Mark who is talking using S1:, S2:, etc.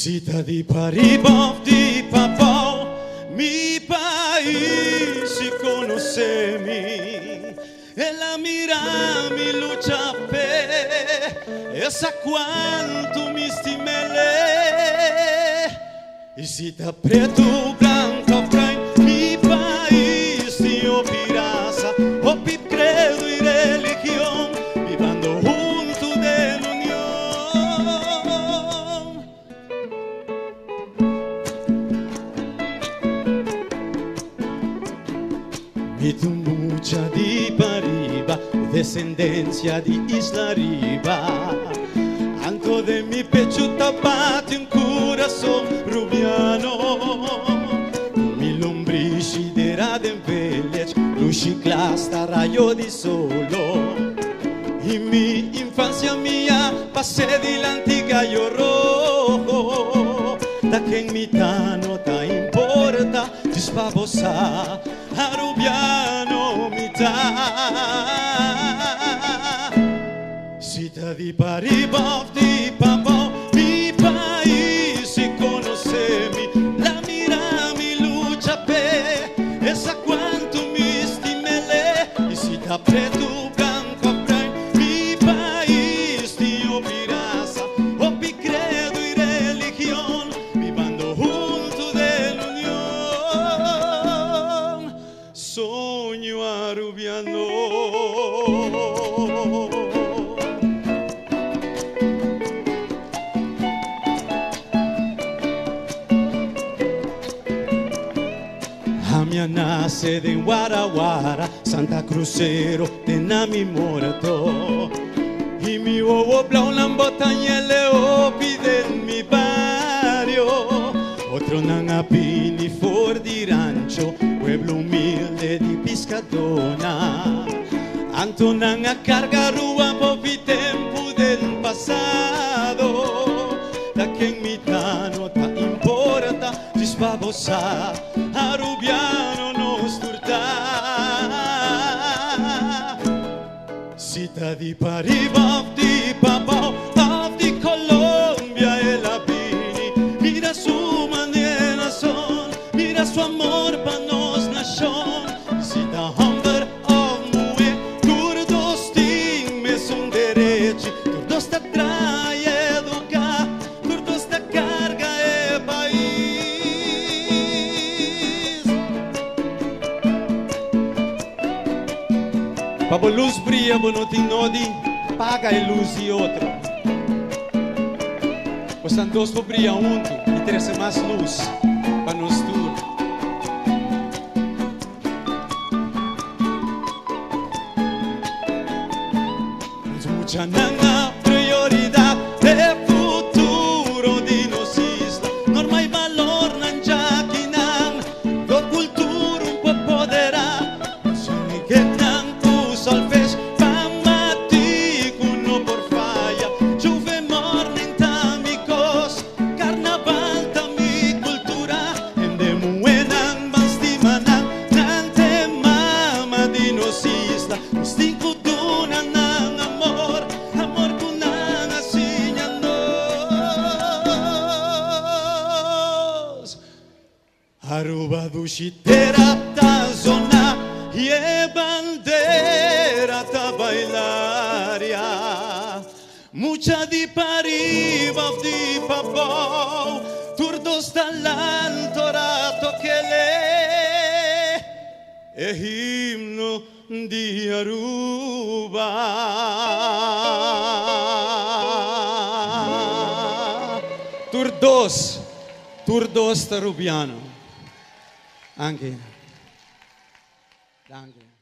S1: Visita di Paribov, di Papao, mi paese conoscemi e la mira mi lucha pe esa quanto mi stimele visita preto branco brain mi paese o pirasa o pip credo y religión vivando junto de la unión. Mi tumbucha di Pariba, descendencia di Isla Riba. Anto de mi pecho tapate un corazón rubiano. Mi lombrici de raden velec, luci clasta rayo di solo. Y mi infancia mía pasé di l'antigallo rojo. Da che in mità nota importa, ti spavosa a rubiano mità. Sita di Paribov, di Papao, mi paese conosemi, la mira mi lucha pe, esa quanto mi stimele, y sita preto blanco brain, mi paese io pirasa, o pi credo y religión, vivando junto de la unión, sogno a rubiano. Mia nace de Guaraguara, Santa Crucero, de Nami Morato. Y mi huevo blau lambotañele opi de mi barrio. Otro nanapini for di rancho, pueblo humilde di Piscatona. Antonanga carga rua popi tempo del pasado. Da che in mità nota importa, ti spavosa a rubiano non sturta. Sita di Paribov, di Papao, di Colombia e la Bini. Mira su manera son, mira su amor pa nos nation. Sita Humber of Mue, turdos ting me son dereci, turdos ta trai educa, turdos ta carga e país. Pabo luz brilla, bono ti nodi, paga e luz e outro. Os dois por brilha junto e terça mais luz para nós tudo. Mucha nanga prioridade é futuro de nos isla. Norma e valor nan jaquinan, do cultura um po poderá. Soni que tanto sol fez, pamatico no por falla. Juve morning tamicos, carnaval tami cultura. Ende muenan bastimanan, nante mama de nos isla. Instinto duna nan amor, amor kunan asinyanos. Aruba dushitera ta zona, e bandera ta bailaria. Mucha di Paribov, di Papao, turdos dall'alto rato che le è himno di Aruba. Turdos ta rubiano. Anche. Danke.